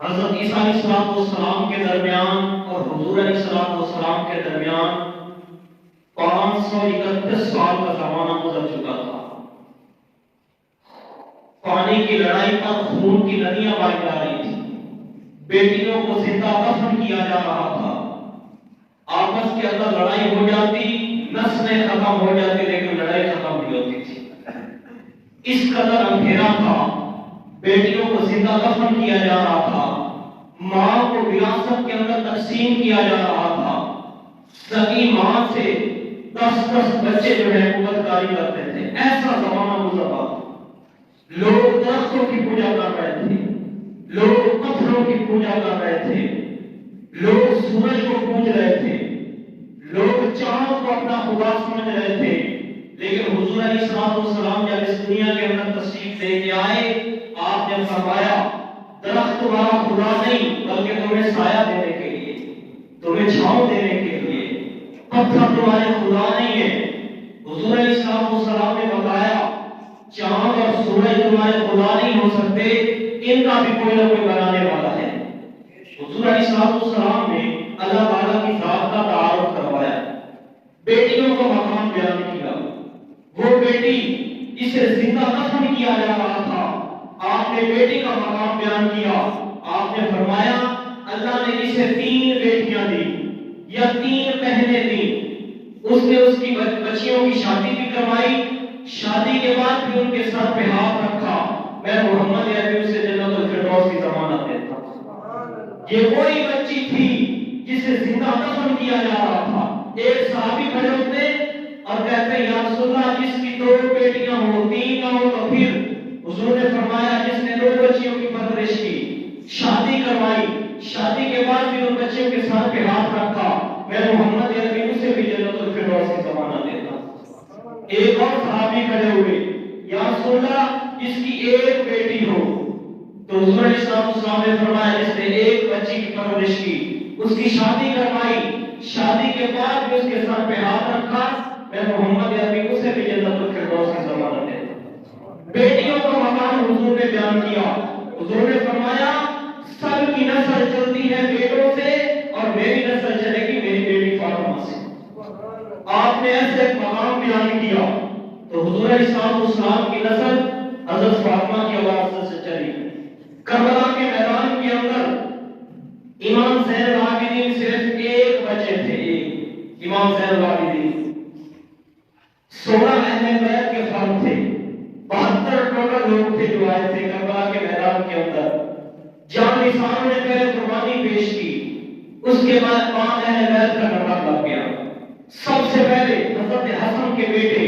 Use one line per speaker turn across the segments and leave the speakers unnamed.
حضرت عیسیٰ علیہ السلام کے درمیان اور حضور علیہ السلام کے درمیان 531 سال کا زمانہ گزر چکا تھا۔ پانی کی لڑائی پر خون کی ندیاں بہہ جا رہی تھی، بیٹیوں کو زندہ دفن کیا جا رہا تھا، آپس کے اندر لڑائی ہو جاتی، نسلیں ختم ہو جاتی، لیکن لڑائی ختم نہیں ہوتی تھی۔ اس قدر اندھیرا تھا، بیٹیوں کو زندہ دفن کیا جا رہا تھا، ماں کو وراثت کے اندر تقسیم کیا جا رہا تھا، سگی ماں سے 10 بچے جو ہے بدکاری کرتے تھے۔ ایسا زمانہ گزرا، لوگ درختوں کی پوجا کر رہے تھے، لوگ پتھروں کی پوجا کر رہے تھے، لوگ سورج کو پوج رہے تھے، لوگ چاند کو اپنا خدا سمجھ رہے تھے۔ لیکن حضور علیہ السلام جب اس دنیا کے اندر تشریف لے کے آئے، آپ نے فرمایا درخت تمہارا خدا نہیں، بلکہ تمہیں سایہ دینے کے لیے، تمہیں چھاؤں دینے کے لیے، پتھر تمہارے خدا نہیں ہے۔ حضور علیہ السلام نے بتایا چاند اور سورج تمہارے خدا نہیں ہو سکتے، ان کا بھی کوئی نہ کوئی بنانے والا ہے۔ حضور علیہ السلام نے اللہ تعالیٰ کی ذات کا تعارف کروایا، بیٹیوں کو مقام بیان کیا۔ وہ بیٹی جسے زندہ دفن کیا جا رہا تھا، آپ نے بیٹی کا مقام بیان کیا۔ آپ نے فرمایا اللہ نے اسے 3 بیٹیاں دی یا 3 بہنیں دی، اس نے اس کی بچیوں کی شادی بھی کروائی، شادی کے بعد بھی ان کے سر پہ ہاتھ رکھا، میں محمد عربی اسے جنت الفردوس کی ضمانت دیتا ہوں۔ یہ وہی بچی تھی جسے زندہ دفن کیا جا رہا تھا۔ ایک صحابی کھڑے ہوتے اور کہتے ہیں یا رسول اللہ جس کی 2 بیٹیاں ہوں 3 نہ ہو تو پھر؟ حضور نے فرمایا جس نے 2 بچیوں کی پرورش کی، شادی کروائی، شادی کے بعد بھی ان بچیوں کے سر پہ ہاتھ رکھا، میں محمد عربی اسے بھی جنت الفردوس کی ضمانت دیتا ہوں۔ ایک اور صحابی کھڑے ہوئے یا رسول اللہ جس کی 1 بیٹی ہو، تو حضور علیہ السلام نے فرمایا جس نے 1 بچی کی پرورش کی، اس کی شادی کروائی، شادی کے بعد بھی اس کے سر پہ ہاتھ رکھا، میں محمد عربی اسے بھی جنت الفردوس کی ضمانت دیتا ہوں۔ بیٹیوں کا مقام حضور نے بیان کیا۔ حضور نے فرمایا سب کی نسل چلتی ہے بیٹوں سے اور میری نسل چلے گی میری بیٹی فاطمہ سے۔ آپ نے ایسے ایک مقام بیان کیا تو حضور علیہ السلام کی نسل حضرت فاطمہ کی اولاد سے چلی۔ کربلا کے میدان کے اندر امام زین العابدین صرف 1 بچے تھے، امام زین العابدین 16 اہل بیت کے فرد تھے، 72 ٹوٹل لوگ تھے جو آئے تھے کربلا کے میدان کے اندر۔ جان نثار نے پہلے قربانی پیش کی، اس کے بعد 5 اہل بیت کا نمبر لگ گیا۔ سب سے پہلے حضرت حسن کے بیٹے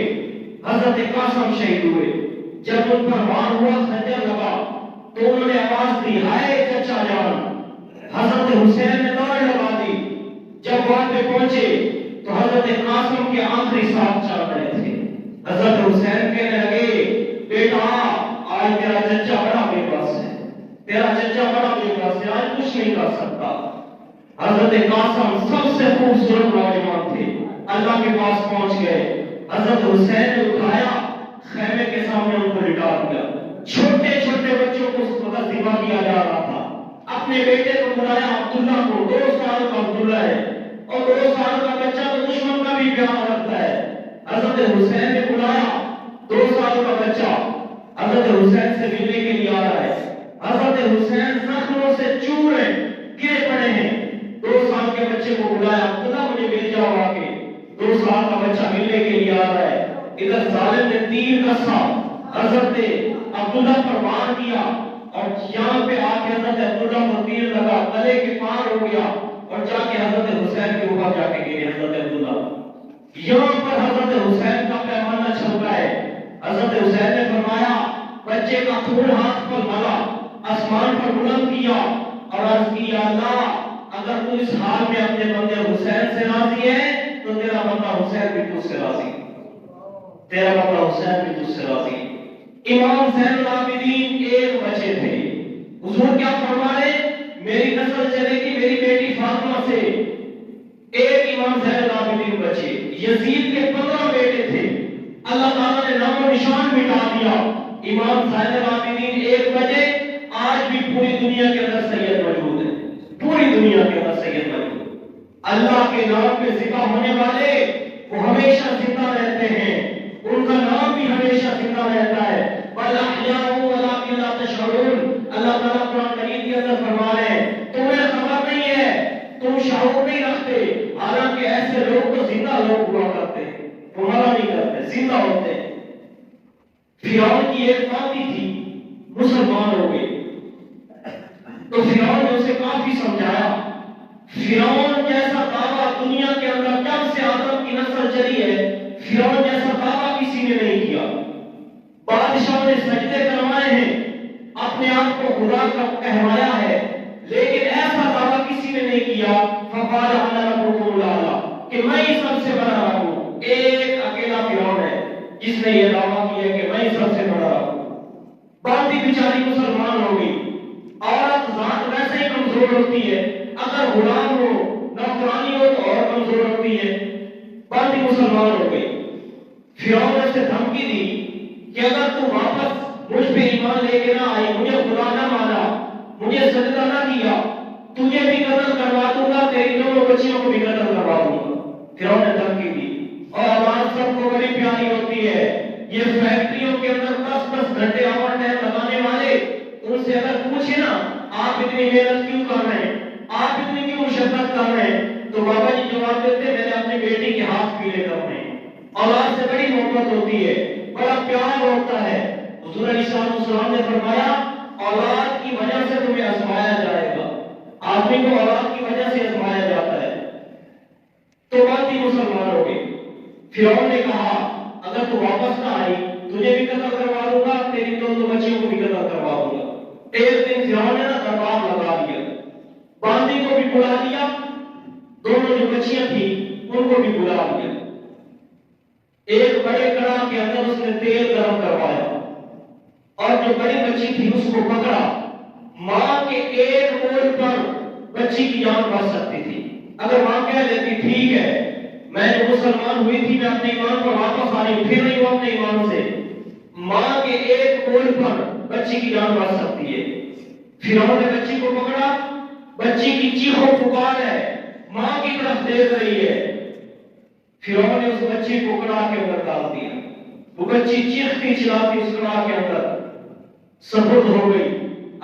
حضرت قاسم شہید ہوئے۔ جب ان پر وار ہوا، خنجر لگا تو انہوں نے آواز دی ہائے چچا جان۔ حضرت حسین نے دوڑ لگا دی، جب وہاں پہ پہنچے تو حضرت قاسم کے آخری ساتھ چل رہے تھے۔ حضرت حسین کہنے لگے بیٹا آج تیرا چچا بڑا بے بس ہے، تیرا چچا بڑا بے بس ہے، آج کچھ نہیں کر سکتا۔ حضرت قاسم سب سے خوبصورت نوجوان تھے، اللہ کے پاس پہنچ گئے، حضرت حسین نے اٹھایا، خیمے کے سامنے ان کو لٹا دیا۔ چھوٹے چھوٹے بچوں کو اس وقت ذبح کیا جا رہا تھا۔ اپنے بیٹے کو بلایا عبداللہ کو، 2 سال کا عبداللہ ہے اور 2 سال کا بچہ تو دشمن کا بھی پیار رکھتا ہے۔ حضرت حسین نے بلایا 2 سال کا بچہ، حضرت حسین سے ملنے کے لیے آ رہا ہے۔ حضرت حسین زخموں سے چور ہیں، گرے پڑے ہیں۔ 2 سال کے بچے کو بلایا عبداللہ مجھے مل جاؤ آ کے، 2 سال کا بچہ ملنے کے لیے آ رہا ہے۔ ادھر ظالم نے تیر کسا، حضرت عبداللہ پر وار کیا اور یہاں پہ آ کے حضرت عبداللہ کو تیر لگا، گلے کے پار ہو گیا اور جا کے حضرت حسین کے اوپر جا کے گرے حضرت عبداللہ۔ یہاں پر حضرت حسین کا پیمانہ چل رہا ہے۔ حضرت حسین نے فرمایا بچے کا خون ہاتھ پر ملا، آسمان پر بلند کیا اور عرض کی یا اللہ اگر تو اس حال میں اپنے بندے حسین سے راضی ہے تو تیرا بندہ حسین بھی تجھ سے راضی، تیرا بندہ حسین بھی تجھ سے راضی۔ امام زین العابدین 1 بچے تھے۔ حضور کیا فرما رہے میری نسل چلے گی میری بیٹی فاطمہ سے۔ 1 امام زین العابدین بچے۔ یزید کے 15 بیٹے تھے، اللہ تعالیٰ نے نام و نشان مٹا دیا۔ امام زین العابدین 1 بچے، آج بھی پوری دنیا کے اندر سید اللہ کے نام پہ ذبح ہونے والے وہ ہمیشہ زندہ رہتے ہیں، ان کا نام بھی ہمیشہ زندہ رہتا ہے۔ بل احیاء ولکن لا تشعرون، اللہ تعالیٰ قرآن کریم کے اندر فرما رہے ہیں تمہیں خبر نہیں ہے، تم شعور نہیں رکھتے، حالانکہ ایسے لوگ تو زندہ لوگ ہوا کرتے ہیں، وہ مرا نہیں کرتے، زندہ ہوتے ہیں۔ فرعون کی ایک باندھی تھی، مسلمان ہو گئی تو فرعون نے اسے کافی سمجھایا۔ فرعون جیسا دعویٰ دنیا کے اندر جب سے آدم کی نسل چلی ہے، فرعون جیسا دعویٰ کسی نے نہیں کیا۔ بادشاہ نے سجدے کروائے ہیں، اپنے آپ کو خدا کا کہوایا ہے، لیکن ایسا دعویٰ کسی نے نہیں کیا فقال انا ربکم الاعلی کہ میں ہی سب سے بڑا ہوں۔ ایک اکیلا فرعون ہے جس نے یہ دعویٰ کیا کہ میں ہی سب سے بڑا ہوں۔ باندھی بیچاری مسلمان ہو گئی۔ عورت ذات ویسے ہی کمزور ہوتی ہے، اگر غلام ہو نوکرانی ہو تو اور کمزور ہوتی ہے۔ باندھی مسلمان ہو گئی۔ فرعون نے اسے دھمکی دی کہ اگر تو واپس مجھ پہ ایمان لے کے نہ آئی، مجھے خدا نہ مانا، مجھے سجدہ نہ کیا، تجھے بھی قتل کروا دوں گا، تیری دونوں بچیوں کو بھی قتل کروا دوں گا۔ فرعون نے دھمکی دی۔ اور آواز سب کو بڑی پیاری ہوتی ہے، یہ فیکٹریوں کے اندر 10 گھنٹے اوور ٹائم لگانے والے، ان سے اگر پوچھے نا آپ اتنی محنت کیوں کر رہے ہیں، آپ اتنی کیوں مشقت کر رہے ہیں، تو بابا جی جواب دیتے میں نے اپنی بیٹی کے ہاتھ پیلے کرنے ہیں۔ اولاد سے بڑی محبت ہوتی ہے، بڑا پیار ہوتا ہے۔ حضور علیہ السلام نے فرمایا اولاد کی وجہ سے تمہیں آزمایا جائے گا، آدمی کو اولاد کی وجہ سے آزمایا جاتا ہے۔ تو باندھی مسلمان ہو گئی۔ فرعون نے کہا اگر تو واپس نہ آئی تجھے بھی قتل کروا دوں گا، تیری دونوں بچیوں کو بھی قتل کروا دوں گا۔ ایک دن فرعون نے دربار لگا دیا، باندھی کو بھی بلا لیا، دونوں جو بچیاں تھیں ان کو بھی بلا لیا۔ ایک بڑے کڑاہ کے اندر اس نے تیل گرم کروایا اور جو بڑی بچی تھی اس کو پکڑا۔ ماں کے ایک بول پر بچی کی جان بچ سکتی تھی، اگر ماں کہہ لیتی ٹھیک ہے میں جو مسلمان ہوئی تھی میں اپنے ایمان پر واپس آ رہی ہوں، پھر نہیں ہوں اپنے ایمان سے، ماں کے ایک بول پر بچی کی جان بچ سکتی ہے۔ فرعون نے بچی کو پکڑا، بچی کی چیخ و پکار ہے، ماں کی طرف دیکھ رہی ہے۔ فرعون نے اس بچی کو کڑاہ کے اندر ڈال دیا، وہ بچی چیختی چلاتی اس کڑاہ کے اندر سپرد ہو گئی،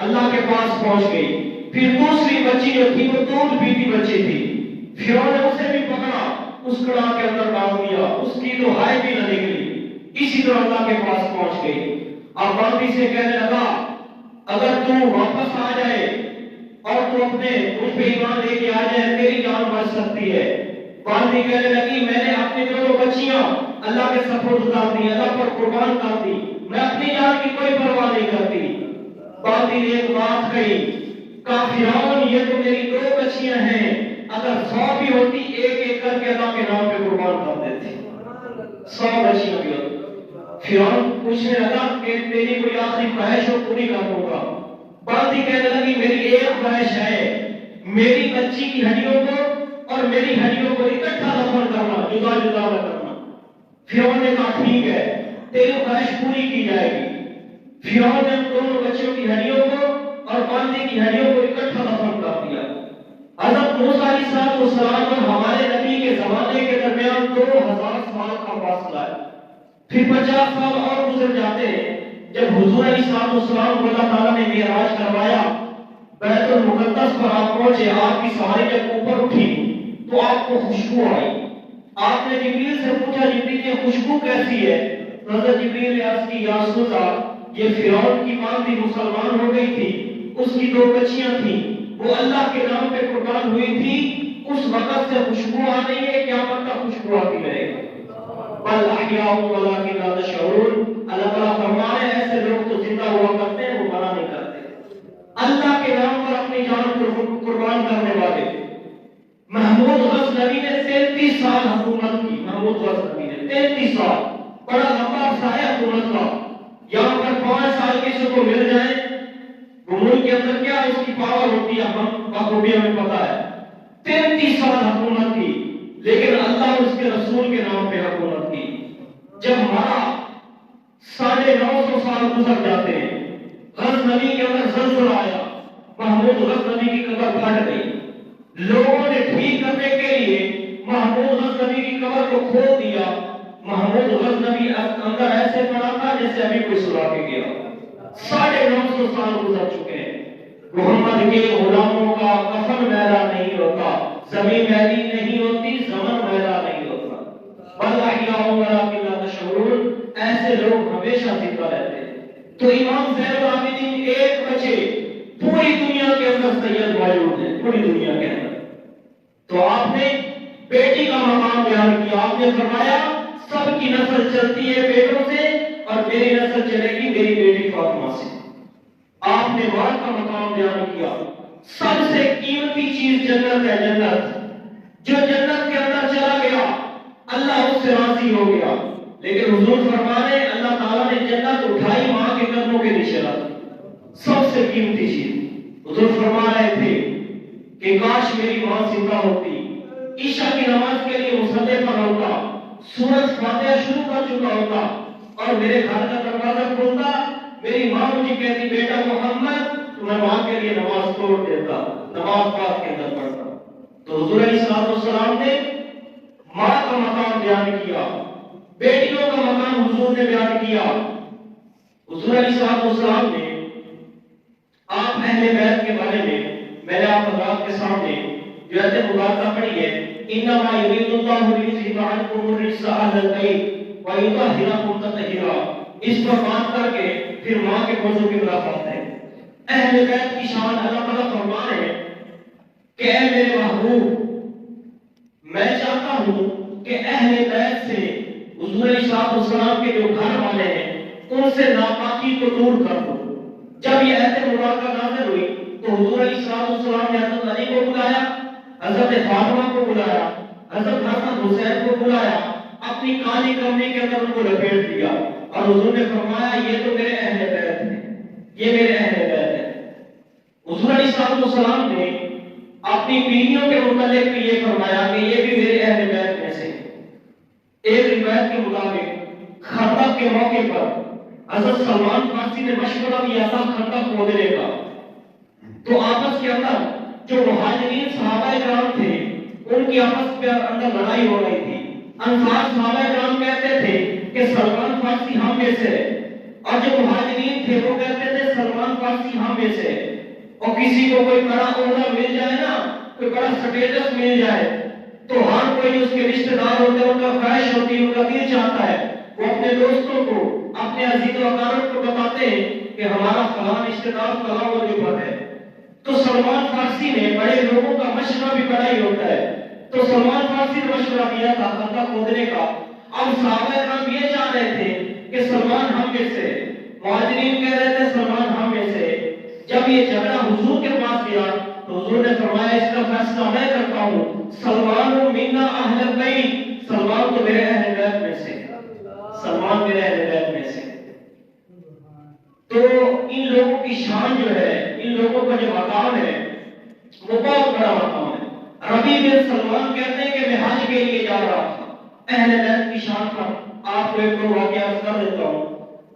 اللہ کے پاس پہنچ گئی۔ پھر دوسری بچی جو تھی وہ دودھ پیتی بچی تھی، فرعون نے اسے بھی پکڑا، اس کڑاہ کے اندر ڈال دیا، اس کی تو ہائے بھی نہ نکلی، اسی طرح اللہ کے پاس پہنچ گئی۔ اب باندھی سے کہنے لگا اگر تو واپس آ جائے اور تو اپنے مجھ پہ ایمان لے کے آ جائے تیری جان بچ سکتی ہے۔ باندھی کہنے لگی میں نے اپنی دونوں بچیاں اللہ کے سپرد کر دی، اللہ پر قربان کر دی، میں اپنی جان کی کوئی پرواہ نہیں کرتی۔ باندھی نے ایک بات کہی، کہا فرعون یہ تو میری 2 بچیاں ہیں، اگر 100 بھی ہوتی ایک ایک کر کے اللہ کے نام پہ قربان کر دیتی، 100 بچیاں بھی ہوتی۔ فرعون پوچھنے لگا کہ تیری کوئی آخری خواہش ہو پوری کر دوں گا۔ باندھی کہنے لگی میری ایک خواہش ہے، میری بچی کی ہڈیوں کو اور میری ہڈیوں کو اکٹھا دفن کرنا، جدا جدا نہ کرنا۔ فرعون نے کہا ٹھیک ہے تیری خواہش پوری کی جائے گی۔ فرعون نے دونوں بچیوں کی ہڈیوں کو اور باندھی کی ہڈیوں کو اکٹھا دفن کر دیا۔ حضرت موسیٰ علیہ السلام اور ہمارے نبی کے زمانے کے درمیان 2000 سال کا فاصلہ ہے، پھر 50 سال اور گزر جاتے ہیں جب حضور علیہ السلام کو اللہ تعالیٰ نے معراج کروایا، بیت المقدس پر آپ پہنچے، آپ کی سواری جب اوپر اٹھی تو آپ کو خوشبو آئی۔ آپ نے جبریل سے پوچھا جبریل یہ خوشبو کیسی ہے؟ حضرت جبریل نے عرض کی یا رسول اللہ یہ فرعون کی باندھی مسلمان ہو گئی تھی، اس کی 2 بچیاں تھیں، وہ اللہ کے نام پہ قربان ہوئی تھی، اس وقت سے خوشبو آ رہی ہے، قیامت تک خوشبو آتی رہے گی۔ بل احیاء ولکن لا تشعرون، اللہ تعالیٰ فرمائے ایسے لوگ تو زندہ ہوا کرتے ہیں، وہ مرا نہیں کرتے۔ اللہ کے نام پر اپنی جان کو قربان کرنے والے محمود غزنوی نے 33 سال حکومت کی۔ محمود غزنوی نے 33 سال، بڑا لمبا عرصہ ہے حکومت کا۔ یہاں پر 5 سال کسی کو مل جائے، وہ ملک کے اندر کیا اس کی پاور ہوتی ہے ہم بخوبی ہمیں پتا ہے۔ 33 سال حکومت کی، لیکن اللہ اور اس کے رسول کے نام پہ حکومت کی۔ جب مرا 950 سال گزر جاتے ہیں، غزنوی کے اندر زلزلہ آیا، محمود غزنوی کی قبر پھٹ گئی، لوگوں نے ٹھیک کرنے کے لیے محمود غزنوی کی قبر کو کھول دیا. محمود غزنوی اندر ایسے پڑا تھا جیسے ابھی کوئی سلا کے گیا. 950 سال گزر چکے ہیں. محمد کے غلاموں کا کفن میلا نہیں ہوتا، زمین میلی نہیں ہوتی، زمن میلا نہیں ہوتا. بل احیاء ولکن لا تشعرون، ایسے لوگ ہمیشہ زندہ رہتے ہیں. تو امام زین العابدین ایک بچے پوری دنیا کے اندر سید موجود ہیں، پوری دنیا کے اندر. تو آپ نے بیٹی کا مقام بیان کیا. آپ نے فرمایا سب کی نسل چلتی ہے بیٹوں سے اور میری نسل چلے گی میری بیٹی فاطمہ سے. آپ نے ماں کا مقام بیان کیا. سب سے قیمتی چیز جنت ہے. جنت جو جنت کے اندر چلا گیا اللہ اس سے راضی ہو گیا. لیکن حضور فرما رہے اللہ تعالیٰ نے جنت اٹھائی ماں کے قدموں کے نیچے رکھ. سب سے قیمتی چیز. حضور فرما رہے تھے کہ کاش میری ماں زندہ ہوتی، عشاء کی نماز کے لیے مصلی پر ہوتا، سورۃ فاتحہ شروع کر چکا ہوتا اور میرے گھر کا دروازہ کھولتا، میری ماں مجھے کہتی بیٹا محمد، تو میں ماں کے لیے نماز توڑ دیتا، نماز پاک کے اندر پڑھتا. تو حضور علیہ السلام نے ماں کا مقام بیان کیا، بیٹیوں کا مقام حضور نے بیان کیا. حضور علیہ السلام نے آپ اہل بیت کے بارے میں نے آپ حضرات کے سامنے جو ایسے مبارکہ پڑھی ہے، انما یرید اللہ لیذہب عنکم الرجس اہل البیت ویطہرکم تطہیرا، اس پر بات کر کے پھر ماں کے موضوع کی طرف آتے ہیں. اہل بیت کی شان اللہ تعالیٰ فرما رہے ہیں کہ اے میرے محبوب، میں چاہتا ہوں کہ اہل بیت سے حضور علیہ السلام کے جو گھر والے ہیں ان سے ناپاکی کو دور کر دو. جب یہ ایت مبارکہ نازل ہوئی تو حضور علیہ السلام نے حضرت علی کو بلایا، حضرت فاطمہ کو بلایا، حضرت حسن حسین کو بلایا، اپنی کالی کمنی کے اندر ان کو لپیٹ دیا اور حضور نے فرمایا یہ تو میرے اہل بیت ہیں، یہ میرے اہل بیت ہیں. حضور علیہ السلام نے اپنی بیویوں کے متعلق بھی یہ فرمایا کہ یہ بھی میرے اہل بیت میں سے. ایک روایت کے مطابق خندق کے موقع پر حضرت سلمان فارسی نے مشورہ کیا تھا خندق کھودنے کا. تو آپس کے اندر جو مہاجرین صحابہ کرام تھے ان کی آپس کے اندر لڑائی ہو رہی تھی. انصار صحابہ کرام کہتے تھے کہ سلمان فارسی ہم میں سے ہے، اور جو مہاجرین تھے وہ کہتے تھے سلمان فارسی ہم میں سے ہے. اور کسی کو کوئی بڑا عہدہ مل جائے نا، کوئی بڑا سٹیٹس مل جائے تو ہر کوئی اس کے رشتہ دار ہوتے ہیں، ان کا خواہش ہوتی ہے، ان کا دل چاہتا ہے وہ اپنے دوستوں کو، اپنے عزیز و اقارب کو بتاتے ہیں کہ ہمارا فلاں رشتہ دار فلاں وجہ پر ہے. تو سلمان فارسی نے، بڑے لوگوں کا مشورہ بھی بڑا ہی ہوتا ہے، تو سلمان فارسی نے مشورہ دیا تھا خندق کھودنے کا. اب صحابہ کرام یہ چاہ رہے تھے کہ سلمان ہم میں سے، مہاجرین کہہ رہے تھے سلمان ہم میں سے. جب یہ جھگڑا حضور کے پاس گیا تو حضور نے فرمایا اس کا فیصلہ میں کرتا ہوں، سلمان منا اہل البیت، سلمان تو میرے اہل بیت میں سے، سلمان میرے اہل بیت میں سے. تو ان لوگوں کی شان جو ہے، ان لوگوں کا جو مقام ہے وہ بہت بڑا مقام ہے. ربیع بن سلمان کہتے ہیں کہ میں حج کے لیے جا رہا تھا. اہل بیت کی شان پر آپ کو ایک دو واقعہ کر دیتا ہوں.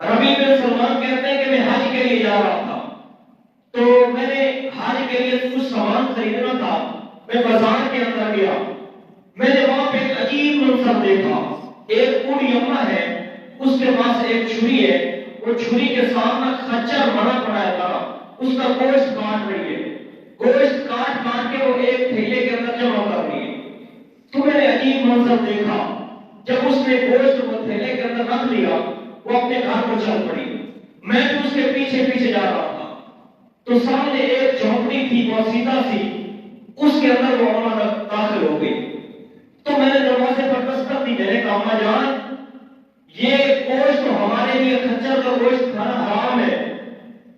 ربیع بن سلمان کہتے ہیں کہ میں حج کے لیے جا رہا تھا، تو میں نے حج کے لیے کچھ سامان خریدنا تھا. میں بازار کے اندر گیا، میں نے وہاں پہ ایک عجیب منظر دیکھا. ایک بوڑھی اماں ہے، اس کے پاس ایک چھری ہے، وہ چھری کے سامنے خچر بنا پڑا ہے، اس کا گوشت کاٹ رہی ہے. گوشت کاٹ کے وہ ایک تھیلے کے اندر جمع کر رہی ہے. تو میں نے عجیب منظر دیکھا. جب اس نے گوشت کو تھیلے کے اندر رکھ لیا وہ اپنے گھر کو چل پڑی. میں بھی اس کے پیچھے پیچھے جا رہا تھا. تو سامنے ایک جھونپڑی تھی بہت سیدھا سی، اس کے اندر وہ اماں داخل ہو گئی. تو میں نے دروازے پر دستک دی. میں نے کہا اماں جان یہ گوشت تو ہمارے لیے خچر کا گوشت کھانا حرام ہے،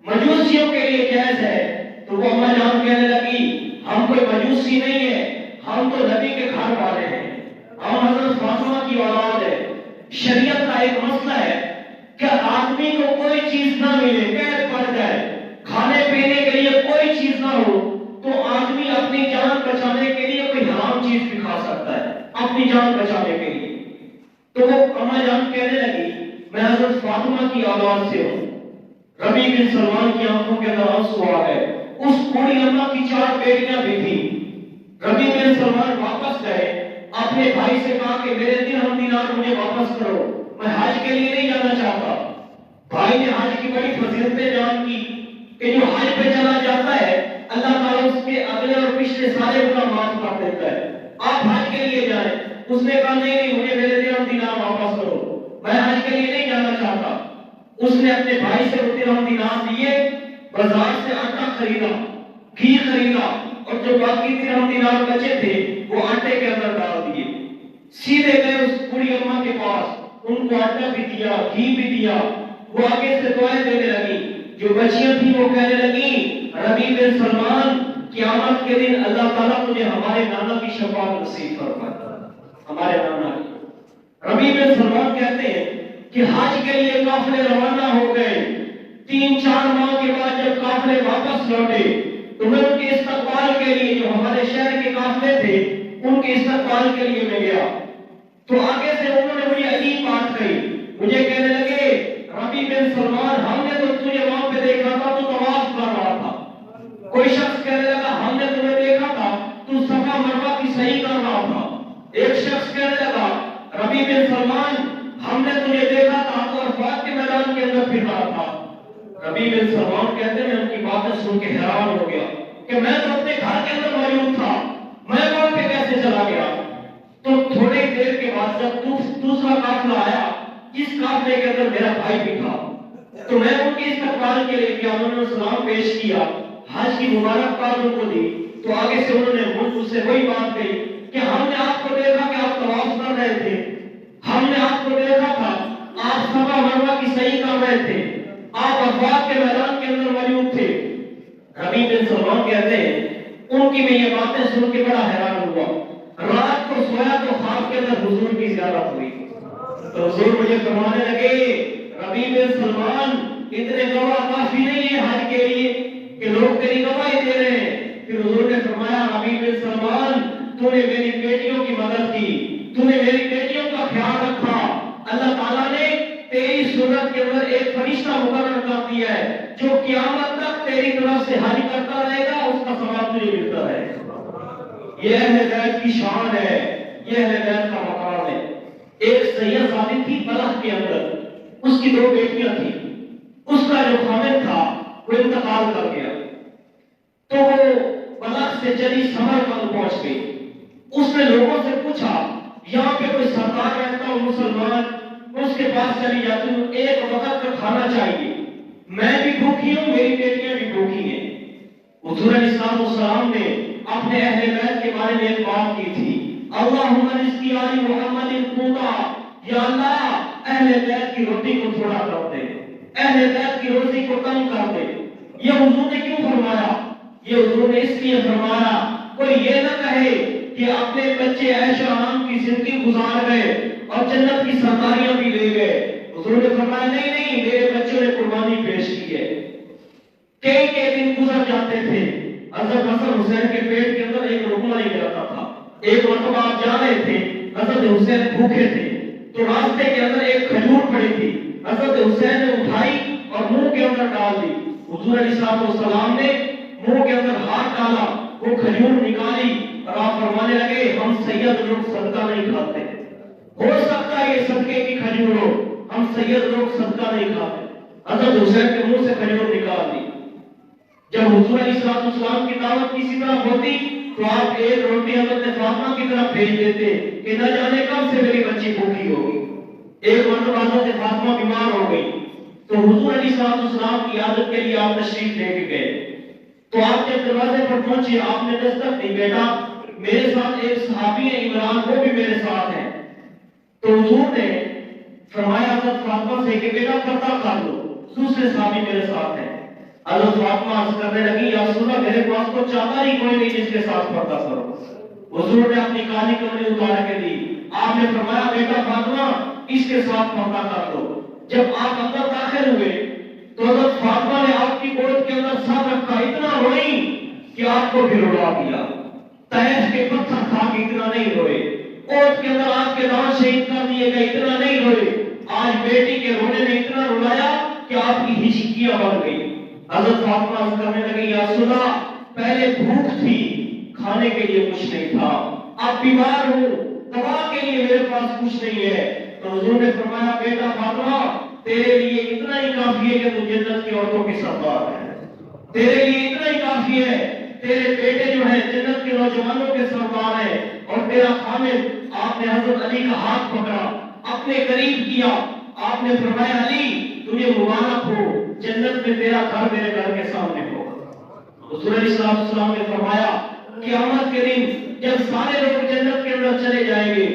مجوسیوں کے لیے جائز ہے. تو وہ اماں جان کہنے لگی ہم کوئی مجوسی نہیں ہے، ہم تو نبی کے گھر والے ہیں، ہم حضرت فاطمہ کی اولاد ہے. شریعت کا ایک مسئلہ ہے کہ آدمی کو کوئی چیز نہ ملے، قید پڑ جائے، کھانے پینے کے لیے کوئی چیز نہ ہو تو آدمی اپنی جان بچانے کے لیے کوئی حرام چیز بھی کھا سکتا ہے اپنی جان بچانے کے لیے. تو وہ اماں جان کہنے لگی میں حضرت فاطمہ کی اولاد سے ہوں. ربیع بن سلمان کی آنکھوں کے اندر آنسو آ گئے. اس بوڑھی اماں کی 4 بیٹیاں بھی تھیں. ربیع بن سلمان واپس گئے، اپنے بھائی سے کہا کہ میرے درہم دینار مجھے واپس کرو، میں حج کے لیے نہیں جانا چاہتا۔ بھائی نے حج کی بڑی فضیلتیں بیان کی کہ جو حج پہ چلا جاتا ہے اللہ تعالیٰ اس کے اگلے اور پچھلے سارے گناہ معاف کر دیتا ہے، آپ حج کے لیے جائیں۔ اس نے کہا نہیں مجھے میرے درہم دینار واپس کرو، میں حج کے لیے نہیں جانا چاہتا۔ اس نے اپنے بھائی سے وہ درہم دینار لیے، بازار سے آٹا خریدا، گھی خریدا، اور جو باقی درہم دینار بچے تھے وہ آٹے کے اندر ڈال دیے۔ سیدھے گئے اس بوڑھی اماں کے پاس، ان کو آٹا بھی دیا، گھی بھی دیا۔ وہ آگے سے دعائیں دینے لگی۔ جو بچیاں تھیں وہ کہنے لگی ربیع بن سلمان قیامت کے دن اللہ تعالیٰ تجھے ہمارے نانا کی شفاعت نصیب فرمائے، ہمارے نانا کی۔ ربیع بن سلمان کہتے ہیں کہ حج کے لیے قافلے روانہ ہو گئے۔ 3-4 ماہ کے بعد جب قافلے واپس لوٹے تو میں ان کے استقبال کے لیے، جو ہمارے شہر کے قافلے تھے ان کے استقبال کے لیے میں گیا تو آگے سے انہوں نے مجھے عجیب بات کہی۔ مجھے کہنے لگے ربیع بن سلمان ہم نے تو تجھے وہاں پہ دیکھا تھا تو طواف کر رہا تھا۔ کوئی شخص کہنے لگا ہم نے تمہیں دیکھا تھا تو صفا مروہ کی صحیح کر رہا تھا۔ ایک شخص کہنے لگا ربیع بن سلمان ہم نے تجھے دیکھا تھا تو عرفات کے میدان کے اندر پھر رہا تھا۔ ربیع بن سلمان کہتے ہیں میں ان کی باتیں سن کے حیران ہو گیا کہ میں تو اپنے گھر کے اندر موجود تھا، میں وہاں پہ کیسے چلا گیا؟ تو تھوڑی دیر کے بعد جب دوسرا قافلہ آیا جس قافلے کے اندر میرا بھائی بھی تھا تو میں ان کے استقبال کے لیے کیا، انہوں نے سلام پیش کیا، حج کی مبارکباد ان کو دی تو آگے سے انہوں نے مجھ سے وہی بات کہی کہ ہم نے آپ کو دیکھا کہ آپ طواف کر رہے تھے، ہم نے آپ کو دیکھا تھا آپ صفا مروہ کی صحیح کر رہے تھے، آپ عرفات کے میدان کے اندر موجود تھے۔ ربیع بن سلمان کہتے ہیں ان کی میں یہ باتیں سن کے بڑا حیران ہوا۔ رات کو سویا تو خواب کے اندر حضور کی زیارت ہوئی تو حضور مجھے فرمانے لگے ربیع بن سلمان اتنے گواہ کافی نہیں ہے حج کے لیے کہ لوگ تیری گواہی دے رہے ہیں۔ پھر حضور نے فرمایا ربیع بن سلمان تو نے میری بیٹیوں کی مدد کی، تو نے میری بیٹیوں کا خیال رکھا، اللہ تعالیٰ نے تیری صورت کے اندر ایک فرشتہ مقرر کر دیا ہے جو قیامت تک تیری طرف سے حج کرتا رہے گا، اس کا ثواب تجھے ملتا ہے۔ یہ اہل بیت کی شان ہے، یہ اہل بیت کا مقام ہے۔ ایک سید زادی تھی بلخ کے اندر، اس کی 2 بیٹیاں تھیں، اس کا جو خامد تھا وہ انتقال کر گیا تو وہ بلخ سے چلی سمرقند پہنچ گئی۔ اس نے لوگوں سے پوچھا یہاں پہ کوئی سردار رہتا ہو مسلمان، میں اس کے پاس چلی جاتی ہوں، ایک وقت کا کھانا چاہیے، میں بھی بھوکی ہوں میری بیٹیاں بھی بھوکی ہیں۔ حضور علیہ السلام نے اپنے اہل بیت کے بارے میں ایک بات کی تھی، اللہم رزقی آل محمد قوتا، یا اللہ اہل بیت کی روٹی کو تھوڑا کر دے، اہل بیت کی روٹی کو کم کر دے۔ یہ حضور نے کیوں فرمایا؟ یہ حضور نے اس لیے فرمایا کوئی یہ نہ کہے کہ اپنے بچے عیش و آرام کی زندگی گزار گئے اور جنت کی سرداریاں بھی لے گئے۔ حضور نے فرمایا نہیں نہیں، میرے بچوں نے قربانی پیش کی ہے۔ کئی دن گزر جاتے تھے، حضرت حسن حسین کے پیٹ کے اندر ایک لقمہ نہیں جاتا تھا۔ ایک مرتبہ آپ جا رہے تھے، حضرت حسین بھوکے تھے تو راستے کے اندر ایک کھجور پڑی تھی، حضرت حسین نے اٹھائی اور منہ کے اندر ڈال دی۔ حضور علیہ السلام نے منہ کے اندر ہاتھ ڈالا، وہ کھجور نکالی اور آپ فرمانے لگے ہم سید لوگ صدقہ نہیں کھاتے، ہو سکتا ہے یہ صدقے کی کھجور ہو، ہم سید لوگ صدقہ نہیں کھاتے۔ حضرت حسین کے منہ سے کھجور نکال دی۔ جب حضور علیہ السلام کی دعوت کسی طرح ہوتی تو آپ ایک روٹی حضرت فاطمہ کی طرف بھیج دیتے کہ نہ جانے کب سے میری بچی بھوکی ہوگی۔ ایک مرتبہ حضرت فاطمہ بیمار ہو گئی تو حضور علیہ السلام کی عادت کے لیے آپ تشریف لے کے گئے تو آپ جب دروازے پر پہنچے آپ نے دستک دی، بیٹا میرے ساتھ ایک صحابی ہے عمران، وہ بھی میرے ساتھ ہے۔ تو حضور نے فرمایا حضرت فاطمہ سے کہ بیٹا پردہ کر لو، دوسرے صحابی میرے ساتھ ہیں۔ حضرت فاطمہ عرض کرنے لگی یا رسول اللہ میرے پاس تو چادر ہی کوئی نہیں جس کے ساتھ پردہ کرو۔ حضور نے اپنی کالی کمری اتار کے دی، آپ نے فرمایا بیٹا فاطمہ اس کے ساتھ پردہ کر دو۔ جب آپ اندر داخل ہوئے تو حضرت فاطمہ نے آپ کی گود کے اندر سر رکھا، اتنا روئی کہ آپ کو بھی رلا دیا۔ طائف کے پتھر کھا کے اتنا نہیں روئے، گود کے اندر آپ کے دانت شہید کر دیے گئے اتنا نہیں روئے، آج بیٹی کے رونے نے اتنا رلایا کہ آپ کی ہچکیاں بڑھ گئی۔ حضرت فاطمہ عرض کرنے لگی یا رسول اللہ پہلے بھوک تھی، کھانے کے لیے کچھ نہیں تھا، اب بیمار ہوں، دوا کے لیے میرے پاس کچھ نہیں ہے۔ تو حضور نے فرمایا بیٹا فاطمہ تیرے لیے اتنا ہی کافی ہے کہ تو جنت کی عورتوں کی سردار ہے، تیرے لیے اتنا ہی کافی ہے، تیرے بیٹے جو ہیں جنت کے نوجوانوں کے سردار ہیں، اور تیرا خامد۔ آپ نے حضرت علی کا ہاتھ پکڑا، اپنے قریب کیا، آپ نے فرمایا علی تجھے مبارک ہو، جنت میں تیرا گھر میرے گھر کے سامنے ہو۔ حضور علیہ السلام نے فرمایا قیامت کے دن جب سارے لوگ جنت کے اندر چلے جائیں گے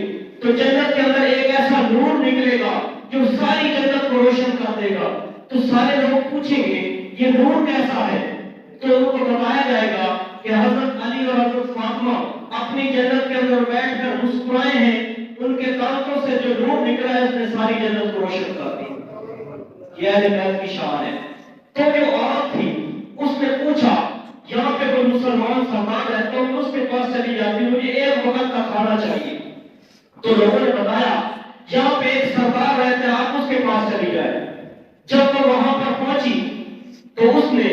تو جنت کے اندر ایک ایسا نور نکلے گا جو ساری جنت کو روشن کر دے گا، تو سارے لوگ پوچھیں گے یہ نور کیسا ہے؟ تو ان کو بتایا جائے گا کہ حضرت علی اور حضرت فاطمہ اپنی جنت کے اندر بیٹھ کر مسکرائے ہیں، ان کے دانتوں سے جو نور نکلا ہے اس نے ساری جنت کو روشن کر دی۔ یہ اہل بیت کی شان ہے۔ تو جو عورت تھی اس نے پوچھا یہاں پہ کوئی مسلمان سردار ہے تو اس کے پاس چلی جاتی، مجھے ایک وقت کا کھانا چاہیے۔ تو لوگوں نے بتایا یہاں پہ ایک سردار رہتے ہیں آپ اس کے پاس چلی جائے۔ جب وہ وہاں پر پہنچی تو اس نے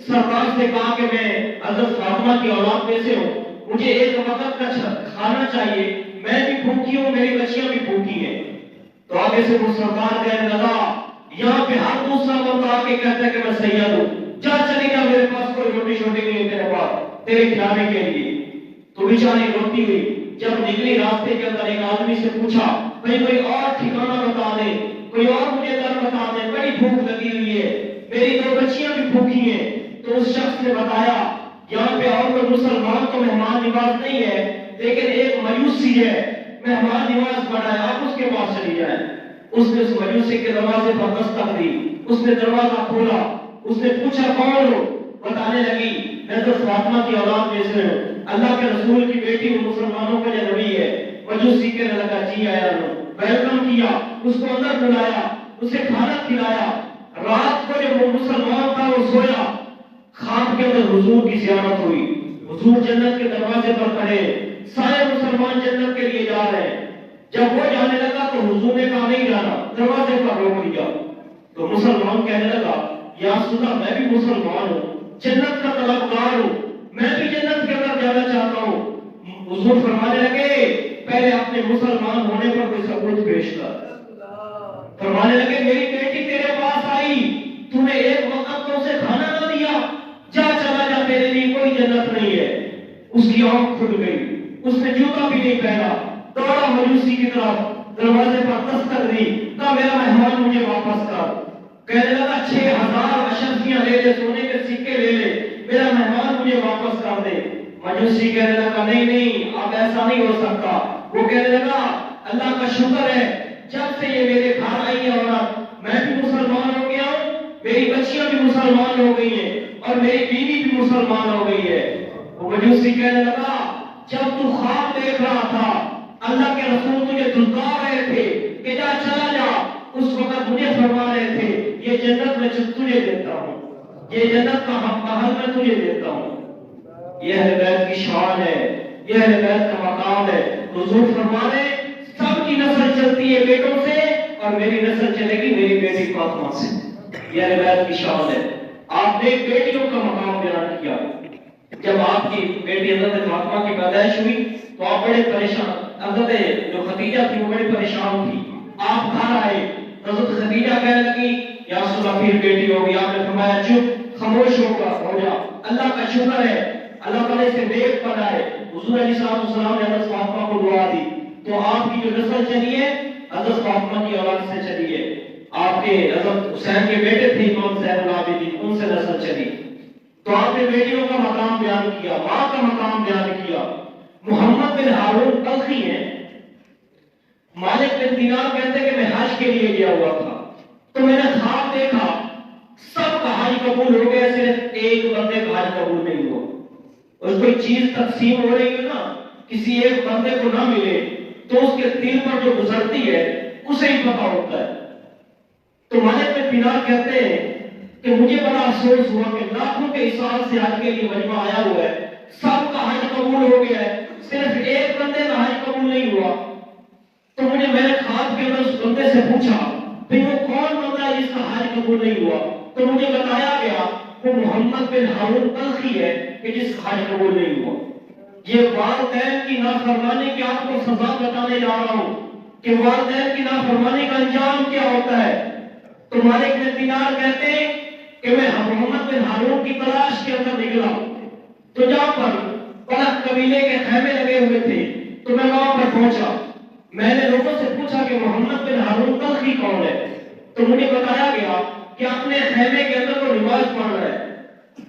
سردار سے کہا کہ میں حضرت فاطمہ کی اولاد میں سے ہوں، مجھے ایک وقت کا کھانا چاہیے، میں بھی بھوکی ہوں، میری بچیاں بھی بھوکی ہیں۔ تو آگے سے وہ سردار کہنے لگا یہاں پہ ہر دوسرا بندہ آ کے کہتا ہے کہ میں سید ہوں، جا چلی جا، میرے پاس کوئی روٹی شوٹی نہیں ہے تیرے پاس تیرے کھلانے کے لیے۔ تو بیچاری روتی ہوئی جب نکلی راستے کے اندر ایک آدمی سے پوچھا بھئی کوئی اور ٹھکانہ بتا دے، کوئی اور مجھے در بتا دے، بڑی بھوک لگی ہوئی ہے، میری دو بچیاں بھی بھوکی ہیں۔ تو اس شخص نے بتایا یہاں پہ اور کوئی مسلمان تو مہمان نواز نہیں ہے، لیکن ایک مجوسی ہے مہمان نواز بڑا ہے، آپ اس کے پاس چلی جائیں۔ اس نے اس مجوسی کے دروازے پر دستک دی، اس نے دروازہ کھولا، اس نے پوچھا کون ہو؟ بتانے لگی میں حضرت فاطمہ کی اولاد میں سے ہوں، اللہ کے رسول کی بیٹی ہوں، مسلمانوں کا جو نبی ہے۔ مجوسی کہنے لگا جی آیا ہوں، ویلکم کیا، اس کو اندر بلایا، اسے کھانا کھلایا۔ رات کو جب وہ مسلمان تھا وہ سویا، خواب کے اندر حضور کی زیارت ہوئی، حضور جنت کے دروازے پر کھڑے، سارے مسلمان جنت کے لیے جا رہے ہیں۔ جب وہ جانے لگا تو حضور نے کہا نہیں جانا، دروازے پر روک لیا۔ تو مسلمان کہنے لگا یا رسول اللہ میں بھی مسلمان ہوں، جنت کا طلبگار ہوں، میں بھی جنت کے اندر جانا چاہتا ہوں۔ حضور فرمانے لگے پہلے اپنے مسلمان ہونے پر کوئی ثبوت پیش کر۔ فرمانے لگے میری بیٹی تیرے پاس آئی، تو نے ایک وقت تو اسے کھانا نہ دیا، جا چلا جا، تیرے لیے کوئی جنت نہیں ہے۔ اس کی آنکھ کھل گئی، اس نے جوتا بھی نہیں پہنا، دوڑا مجوسی کی طرف، دروازے پر دستک دی، کہا میرا مہمان مجھے واپس کر۔ کہنے لگا 6000 اشرفیاں لے لے، سونے کے سکے لے لے، میرا مہمان مجھے واپس کر دے۔ مجوسی کہنے لگا نہیں نہیں اب ایسا نہیں ہو سکتا۔ وہ کہنے لگا اللہ کا شکر ہے جب سے یہ میرے گھر آئی ہے عورت میں بھی مسلمان ہو گیا ہوں، میری بچیاں بھی مسلمان ہو گئی ہیں اور میری بیوی بھی مسلمان ہو گئی ہے۔ وہ مجوسی کہنے لگا جب تو خواب دیکھ رہا تھا اللہ کے رسول تجھے دھلکار رہے تھے کہ جا چلا جا، اس وقت مجھے فرما رہے تھے یہ جنت میں تجھے دیتا ہوں، یہ جنت کا محل میں تجھے دیتا ہوں۔ یہ اہل بیت کی شان ہے، یہ اہل بیت کا مقام ہے۔ حضور فرما رہے سب کی نسل چلتی ہے بیٹوں سے اور میری نسل چلے گی میری بیٹی فاطمہ سے۔ یہ اہل بیت کی شان ہے۔ آپ نے بیٹیوں کا مقام بیان کیا۔ جب آپ کی بیٹی حضرت فاطمہ کی پیدائش ہوئی تو آپ بڑے پریشان، حضرت جو خدیجہ تھی وہ بڑی پریشان تھی۔ آپ گھر آئے، حضرت خدیجہ کہنے لگی یا رسول اللہ پھر بیٹی ہوگی۔ آپ نے فرمایا چپ، خاموش ہو جا، اللہ کا شکر ہے اللہ تعالیٰ سے نیک بنائے۔ حضور علیہ السلام نے حضرت فاطمہ کو دعا دی تو آپ کی جو نسل چلی ہے حضرت فاطمہ کی اولاد سے چلی ہے۔ آپ کے حضرت حسین کے بیٹے تھے امام زین العابدین، ان سے نسل چلی۔ تو آپ نے بیٹیوں کا مقام بیان کیا، ماں کا مقام بیان کیا۔ محمد بن ہارون تلخی ہیں، مالک بن دینار کہتے کہ میں حج کے لیے گیا ہوا تھا تو میں نے خواب دیکھا سب کا حج قبول ہو گیا، صرف ایک بندے کا حج قبول نہیں ہوا۔ اور کوئی چیز تقسیم ہو رہی ہے نا، کسی ایک بندے کو نہ ملے تو اس کے دل پر جو گزرتی ہے اسے ہی پتا ہوتا ہے۔ تو مالک بن دینار کہتے ہیں کہ مجھے بڑا افسوس ہوا کہ لاکھوں کے حساب سے حج کے لیے مجمع آیا ہوا ہے، سب کا حج قبول ہو گیا ہے، صرف ایک بندے کا حج قبول نہیں ہوا۔ تو میں نے خواب کے اندر اس بندے سے پوچھا بھئی وہ کون بندہ ہے جس کا حج قبول نہیں ہوا؟ تو مجھے بتایا گیا وہ محمد بن ہارون تلخی ہے کہ جس کا حج قبول نہیں ہوا۔ یہ والدین کی نافرمانی کی آپ کو سزا بتانے جا رہا ہوں کہ والدین کی نافرمانی کا انجام کیا ہوتا ہے۔ تو مالک بن دینار کہتے ہیں کہ میں محمد بن ہارون کی تلاش کے اندر نکلا، تو جہاں پر پلک قبیلے کے خیمے لگے ہوئے تھے تو میں وہاں پر پہنچا۔ میں نے لوگوں سے پوچھا کہ محمد بن ہارون تلخی کون ہے، تو مجھے بتایا گیا کہ اپنے خیمے کے اندر وہ نماز پڑھ رہا ہے۔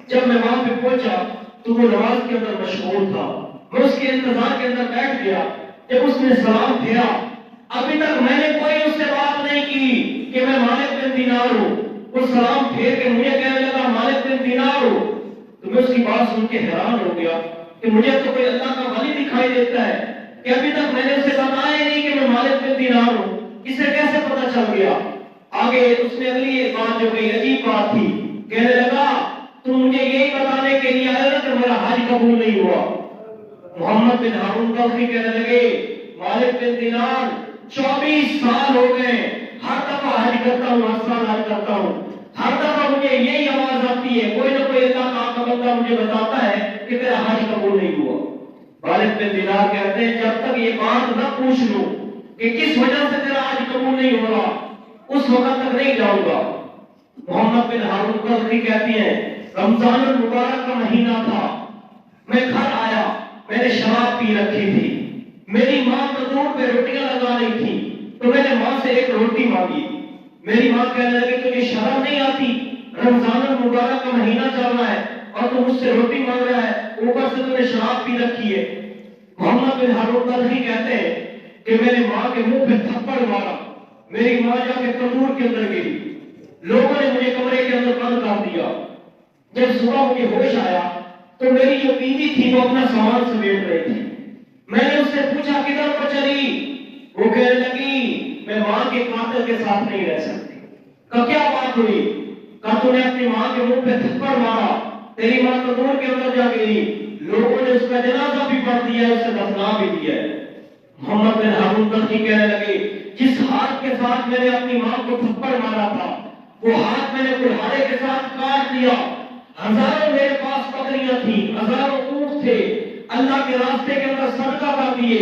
جب میں وہاں پہ پہنچا تو وہ نماز کے اندر مشغول تھا، میں اس کے انتظار کے اندر بیٹھ گیا۔ جب اس نے سلام پھیرا، ابھی تک میں نے کوئی اس سے بات نہیں کی کہ میں مالک بن دینار ہوں، وہ سلام پھیر کے مجھے کہنے لگا مالک بن دینار ہوں۔ تو میں اس کی بات سن کے حیران ہو گیا کہ مجھے تو کوئی اللہ کا ولی دکھائی دیتا ہے کہ ابھی تک میں نے اسے بتایا ہی نہیں کہ میں مالک بن دینار ہوں، اسے کیسے پتا چل گیا؟ آگے اس نے اگلی ایک بات جو کہی عجیب بات تھی، کہنے لگا تو مجھے یہی بتانے کے لیے آیا کہ میرا حج قبول نہیں ہوا۔ محمد بن ہارون تلخی کہنے لگے مالک بن دینار 24 سال ہو گئے، ہر دفعہ حج کرتا ہوں، ہر سال حج کرتا ہوں، ہر دفعہ مجھے یہی آواز آتی ہے، کوئی نہ کوئی اللہ کا بندہ مجھے بتاتا ہے کہ تیرا حج قبول نہیں ہوا۔ مالک بن دینار کہتے ہیں جب تک یہ بات نہ پوچھ لوں کہ کس وجہ سے تیرا حج قبول نہیں ہو رہا، اس وقت تک نہیں جاؤں گا۔ محمد بن ہارون تلخی کہتی ہیں رمضان المبارک کا مہینہ تھا، میں گھر آیا، میں نے شراب پی رکھی تھی، میری ماں تندور پہ روٹیاں لگا رہی تھی، تو میں نے ماں سے ایک روٹی مانگی۔ میری ماں کہنے لگی تجھے شرم نہیں آتی، رمضان المبارک کا مہینہ چل رہا ہے اور تو مجھ سے روٹی مانگ رہا ہے، اوپر سے تو نے شراب پی رکھی ہے۔ محمد بن ہارون تلخی کہتے ہیں کہ میں نے ماں کے منہ پہ تھپڑ مارا، میری ماں جا کے تندور کے اندر گئی، لوگوں نے مجھے کمرے کے اندر بند کر دیا۔ جب صبح مجھے ہوش آیا تو میری جو بیوی تھی وہ اپنا سامان سمیٹ رہی تھی۔ میں نے اس سے پوچھا کدھر کو چلی، وہ کہنے لگی میں ماں کے قاتل کے ساتھ نہیں رہ سکتی۔ کہا کیا بات ہوئی؟ کہا تو نے اپنی ماں کے منہ پہ تھپڑ مارا، تیری ماں تندور کے اندر جا گئی، لوگوں نے اس کا جنازہ بھی پڑھ دیا ہے، اسے دفنا بھی دیا ہے۔ محمد بن ہارون تلخی کہنے لگے جس ہاتھ کے ساتھ میں نے اپنی ماں کو تھپڑ مارا تھا وہ ہاتھ میں نے کلہاڑے کے ساتھ کاٹ دیا۔ ہزاروں میرے پاس بکریاں تھیں، ہزاروں اونٹ تھے، اللہ کے راستے کے اندر صدقہ کر دیے۔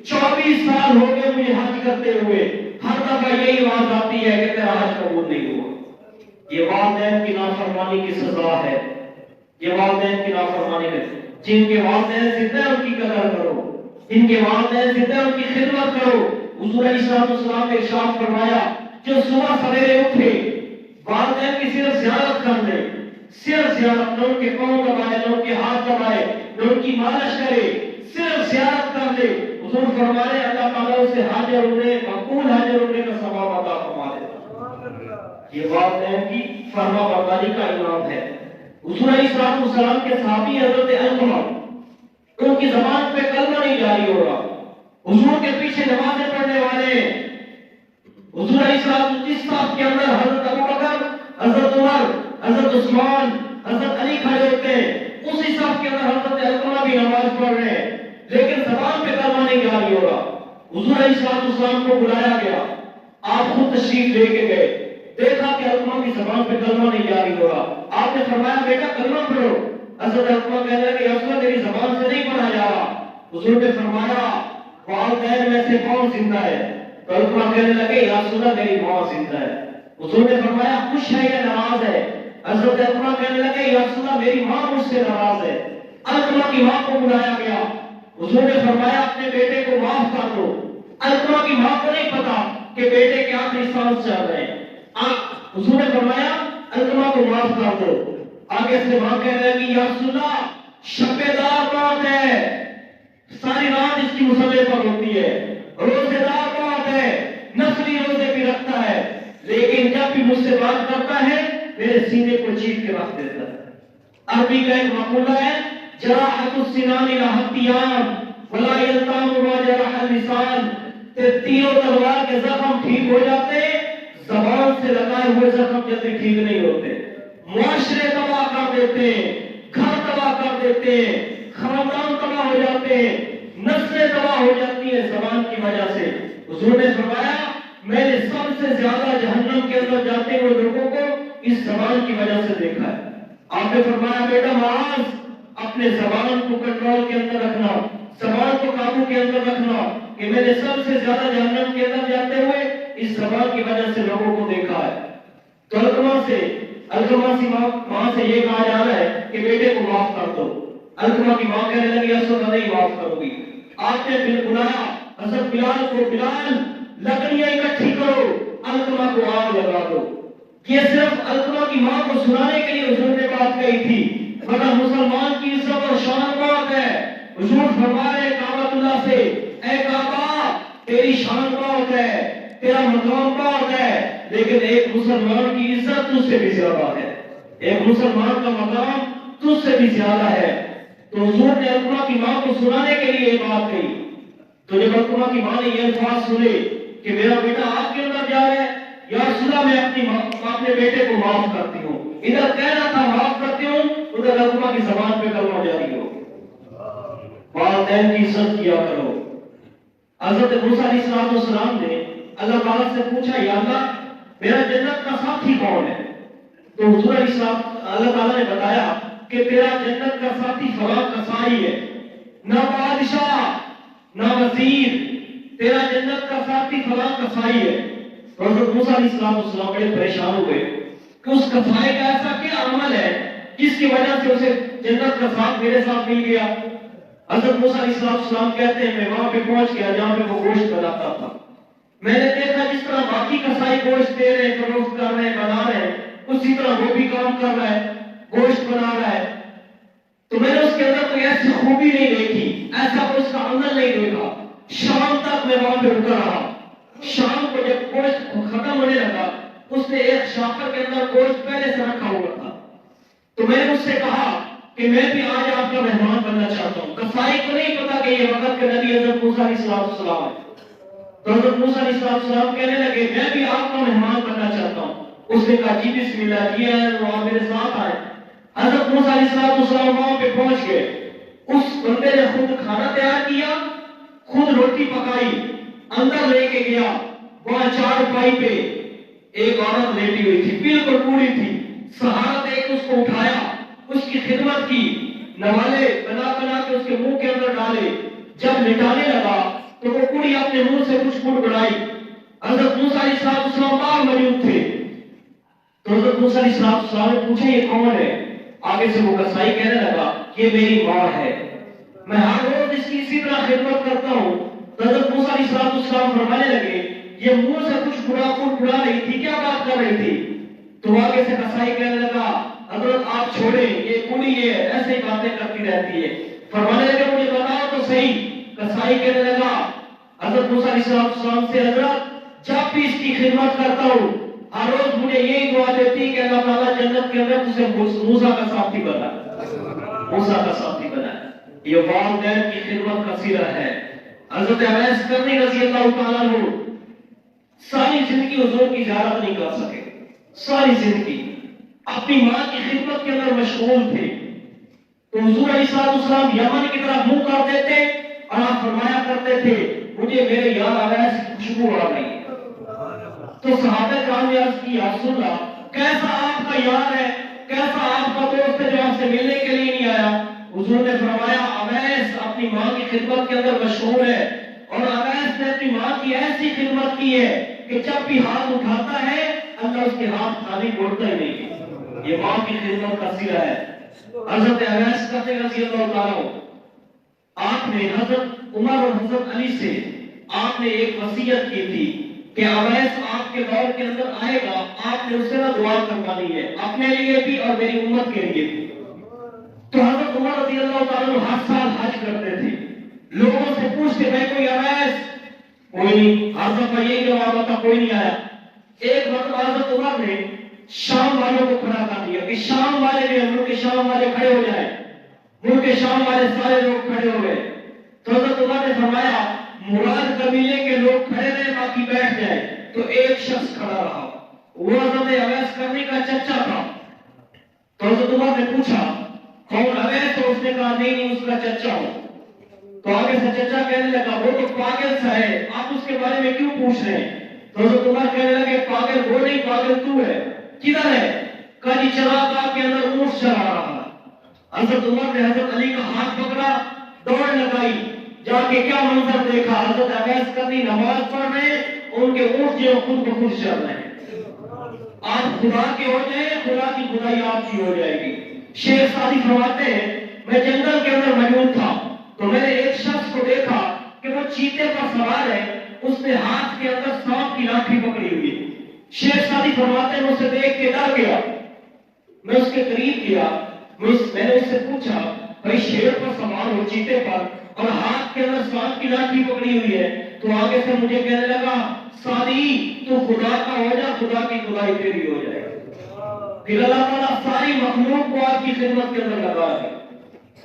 24 سال ہو گئے مجھے حج کرتے ہوئے، ہر دفعہ یہی بات آتی ہے کہ تیرا حج قبول نہیں ہوا۔ یہ والدین کی نافرمانی کی سزا ہے، یہ والدین کی نافرمانی ہے۔ جن کے والدین زندہ ہیں ان کی قدر کرو، جن کے والدین زندہ ہیں ان کی خدمت کرو۔ حضور علیہ السلام نے ارشاد فرمایا جو صبح سویرے اٹھے والدین کی صرف زیارت کر لے، صرف زیارت، نہ ان کے پاؤں دبائے، نہ ان کے ہاتھ دبائے، نہ ان کی مالش کرے، صرف زیارت کر لے، حضور فرما رہے اللہ تعالیٰ اسے حاجر عمرے، مقبول حاجر عمرے کا ثواب عطا فرما دیتا۔ یہ والدین کی فرما برداری کا انعام ہے۔ حضور علیہ السلام کے صحابی حضرت علقمہ، ان کی زبان پہ کلمہ نہیں جاری ہو رہا، حضور کے پیچھے نمازیں پڑھنے والے، حضور علیہ السلام جس صف کے اندر حضرت ابو بکر، حضرت عمر، حضرت عثمان، حضرت علی کھڑے ہوتے ہیں، اسی صف کے اندر حضرت علقمہ بھی نماز پڑھ رہے ہیں، لیکن زبان پہ کلمہ نہیں جاری ہو رہا۔ حضور علیہ السلام کو بلایا گیا، آپ خود تشریف لے کے گئے، دیکھا کہ علقمہ کی زبان پہ کلمہ نہیں جاری ہو رہا، آپ نے فرمایا بیٹا کلمہ پڑھو۔ حضرت علقمہ کہنے لگے یا رسول اللہ میری زبان سے نہیں پڑھا جا رہا۔ حضور نے فرمایا والدین میں سے کون زندہ ہے؟ تو علقمہ کہنے لگے یا رسول اللہ میری ماں زندہ ہے۔ حضور نے فرمایا خوش ہے یا ناراض ہے؟ حضرت علقمہ کہنے لگے یا رسول اللہ میری ماں مجھ سے ناراض ہے۔ علقمہ کی ماں کو بلایا گیا، حضور نے فرمایا اپنے بیٹے کو معاف کر دو۔ علقمہ کی ماں کو نہیں پتا کہ بیٹے کے آخری سانس چل رہے ہیں، حضور نے فرمایا علقمہ کو معاف کر دو۔ آگے سے ماں کہنے لگی یا رسول اللہ شب دار رات ہے، ساری رات اس کی مسلح پر ہوتی ہے، روزے دار رات ہے، نفلی روزے بھی رکھتا ہے، لیکن جب بھی مجھ سے بات کرتا ہے میرے سینے کو چیٹ کے رکھ دیتا ہے۔ عربی کا ایک مقولہ ہے جراحت السنان الہتیام ولا یلتام ما جرح اللسان، تیر و تلوار کے زخم ٹھیک ہو جاتے، زبان سے لگائے ہوئے زخم جلدی ٹھیک نہیں ہوتے۔ معاشرے تباہ کر دیتے ہیں، گھر تباہ کر دیتے ہیں، خاندان تباہ ہو جاتے ہیں، نسلیں تباہ ہو جاتی ہیں زبان کی وجہ سے۔ حضور نے فرمایا میں نے سب سے زیادہ جہنم کے اندر جاتے ہوئے لوگوں کو اس زبان کی وجہ سے دیکھا ہے۔ آپ نے فرمایا بیٹا معاذ اپنے زبان کو کنٹرول کے اندر رکھنا، زبان کو قابو کے اندر رکھنا کہ میں نے سب سے زیادہ جہنم کے اندر جاتے ہوئے اس زبان کی وجہ سے لوگوں کو دیکھا ہے۔ تو علقمہ کی ماں سے یہ کہا جا رہا ہے کہ بیٹے کو معاف کر دو۔ علقمہ کی ماں کہنے لگی اسود نہیں معاف کرو گی۔ آپ نے بلایا حضرت بلال کو، بلال لکڑیاں اکٹھی کرو، علقمہ کو آگ لگا دو۔ یہ صرف علقمہ کی ماں کو سنانے کے لیے حضور نے بات کہی تھی، مگر مسلمان کی عزت اور شان بات ہے۔ حضور فرما رہے کعبۃ اللہ سے، اے کعبہ تیری شان بات ہے، تیرا مقام بات ہے، لیکن ایک مسلمان کی عزت تجھ سے بھی زیادہ ہے، ایک مسلمان کا مقام تجھ سے بھی زیادہ ہے۔ تو حضور نے علقمہ کی ماں کو سنانے کے لیے یہ بات کہی۔ تو جب علقمہ کی ماں نے یہ الفاظ سنے کہ میرا بیٹا آپ کے اندر جا رہا ہے، یا رسول اللہ میں اپنے بیٹے کو معاف کرتی ہوں، ادھر کہنا تھا معاف کرتی ہوں، ادھر علقمہ کی زبان پہ کلمہ جاری ہو۔ والدین کی عزت کیا کرو۔ حضرت موسیٰ علیہ السلام نے اللہ تعالیٰ سے پوچھا، یا اللہ میرا جنت کا ساتھی کون ہے؟ تو حضور علیہ السلام اللہ تعالیٰ نے بتایا کہ تیرا جنت کا ساتھی فلاں قصائی ہے، نہ بادشاہ نہ وزیر، تیرا جنت کا ساتھی فلاں قصائی ہے۔ تو حضرت موسیٰ علیہ السلام بڑے پریشان ہوئے کہ اس قصائی کا ایسا کیا عمل ہے جس کی وجہ سے اسے جنت کا ساتھ میرے ساتھ مل گیا؟ حضرت موسیٰ علیہ السلام کہتے ہیں میں وہاں پہ پہنچ گیا جہاں پہ وہ گوشت بناتا تھا۔ میں نے دیکھا جس طرح باقی قصائی گوشت دے رہے ہیں، فروخت کر رہے ہیں، بنا رہے ہیں، اسی طرح وہ بھی کام کر رہا ہے، گوشت بنا رہا ہے۔ تو میں نے اس کے اندر کوئی ایسی خوبی نہیں دیکھی، ایسا کوئی اس کا عمل نہیں دیکھا۔ شام تک میں وہاں پہ رکا رہا۔ شام کو جب گوشت ختم ہونے لگا، اس نے ایک شاخر کے اندر گوشت پہلے سے رکھا ہوا تھا۔ تو میں نے اس سے کہا کہ میں بھی آج آپ کا مہمان بننا چاہتا ہوں۔ قصائی کو نہیں پتا کہ یہ وقت کے نبی حضرت موسیٰ علیہ السلام ہے۔ تو حضرت موسیٰ علیہ السلام کہنے لگے میں بھی آپ کا مہمان بننا چاہتا ہوں۔ اس نے کہا جی بسم اللہ، جی وہ میرے ساتھ آئے۔ حضرت موسیٰ علیہ السلام وہاں پہ پہنچ گئے۔ اس بندے نے خود کھانا تیار کیا، خود روٹی پکائی، اندر لے کے گیا۔ وہاں چارپائی پہ ایک عورت لیٹی ہوئی تھی، بالکل پوری تھی۔ سہارا دے کے اس کو اٹھایا، اس کی خدمت کی، نوالے بنا بنا کے اس کے منہ کے اندر ڈالے۔ جب لٹانے لگا تو وہ کڑی اپنے منہ سے کچھ بڑبڑائی۔ حضرت موسیٰ علیہ السلام باہر موجود تھے۔ تو حضرت موسیٰ علیہ السلام نے پوچھا یہ کون ہے؟ آگے سے وہ قصائی کہنے لگا یہ میری ماں ہے، میں ہر روز اس کی اسی طرح خدمت کرتا ہوں۔ تو حضرت موسیٰ علیہ السلام فرمانے لگے یہ منہ سے کچھ بڑا رہی تھی، کیا بات کر رہی تھی؟ تو آگے سے قصائی کہنے لگا حضرت آپ چھوڑیں، یہ کڑی ہے ایسے ہی باتیں کرتی رہتی ہے۔ فرمانے لگے مجھے بتاؤ تو صحیح۔ قصائی کہنے لگا حضرت موسیٰ علیہ السلام سے حضرت جب بھی اس کی خدمت کرتا ہوں ہر روز مجھے یہی دعا دیتی کہ اللہ تعالیٰ جنت کے اندر اسے موسیٰ کا ساتھی بنا، موسیٰ کا ساتھی بنا۔ یہ والدین کی خدمت کا سیرہ ہے۔ حضرت اویس کرنی رضی اللہ تعالیٰ عنہ ساری زندگی حضور کی زیارت نہیں کر سکے، ساری زندگی اپنی ماں کی خدمت کے اندر مشغول تھے۔ تو حضور علیہ السلام یمن کی طرف منہ کر دیتے اور آپ فرمایا کرتے تھے مجھے میرے یار اویس کی خوشبو آ رہی ہے۔ تو صحابہ کرام نے عرض کی یا رسول اللہ کیسا آپ کا یار ہے، کیسا آپ کا دوست ہے جو آپ سے ملنے کے لیے نہیں آیا؟ حضور نے فرمایا اویس اپنی ماں کی خدمت کے اندر مشغول ہے، اور اویس نے اپنی ماں کی ایسی خدمت کی ہے کہ جب بھی ہاتھ اٹھاتا ہے اللہ اس کے ہاتھ خالی موڑتا ہی نہیں۔ یہ ماں کی خدمت کا سیرہ ہے۔ حضرت اویس کرتے رضی اللہ تعالیٰ آپ نے حضرت عمر اور حضرت علی سے آپ نے ایک وصیت کی تھی کہ اویس آپ کے دور کے اندر آئے گا، آپ نے اسے نہ دعا کروانی ہے اپنے لیے بھی اور میری امت کے لیے بھی۔ تو حضرت عمر رضی اللہ تعالیٰ ہر سال حج کرتے تھے، لوگوں سے پوچھتے بھائی کوئی اویس؟ کوئی نہیں، ہر دفعہ یہی جواب آتا کوئی نہیں آیا۔ ایک وقت حضرت عمر نے شام والوں کو کھڑا کر دیا کہ شام والے جو ملک شام والے کھڑے ہو جائیں، ملک شام والے سارے لوگ کھڑے ہو گئے۔ تو حضرت عمر نے فرمایا مراد قبیلے کے لوگ کھڑے رہے باقی بیٹھ جائے۔ تو ایک شخص کھڑا رہا، وہ حضرت اویس کرنی کا چچا تھا۔ تو حضرت عمر نے پوچھا کون اویس؟ تو اس نے کہا نہیں اس کا چچا ہوں۔ تو آگے سے چچا کہنے لگا وہ تو پاگل سا ہے، آپ اس کے بارے میں کیوں پوچھ رہے ہیں؟ تو حضرت عمر کہنے لگے پاگل وہ نہیں، پاگل تو ہے۔ کدھر ہے؟ کہا جی چراگاہ کے اندر اونٹ چلا رہا ہے۔ حضرت عمر نے حضرت علی کا ہاتھ پکڑا، دوڑ لگائی، جا کے کیا منظر دیکھا، حضرت اویس کرنی نماز پڑھ رہے ہیں، ان کے اونٹ جو خود بخود چل رہے ہیں۔ آپ خدا کے ہو جائیں، خدا کی خدائی آپ کی ہو جائے گی۔ شیخ سعدی فرماتے ہیں میں جنگل کے اندر موجود تھا تو میں نے ایک شخص کو دیکھا کہ وہ چیتے پر سوار ہے، اس نے ہاتھ کے اندر سانپ کی لاٹھی پکڑی ہوئی ہے۔ شیخ سعدی فرماتے ہیں اسے دیکھ کے ڈر گیا، میں اس کے قریب گیا، میں نے اس سے پوچھا بھائی شیر پر سوار ہو چیتے پر اور ہاتھ کے اندر سانپ کی لاٹھی پکڑی ہوئی ہے، تو آگے سے مجھے کہنے لگا سعدی تو خدا کا ہو جا، خدا کی خدائی تیری ہو جائے۔ پھر اللہ تعالیٰ ساری مخلوق کو آپ کی خدمت کے اندر لگا ہے۔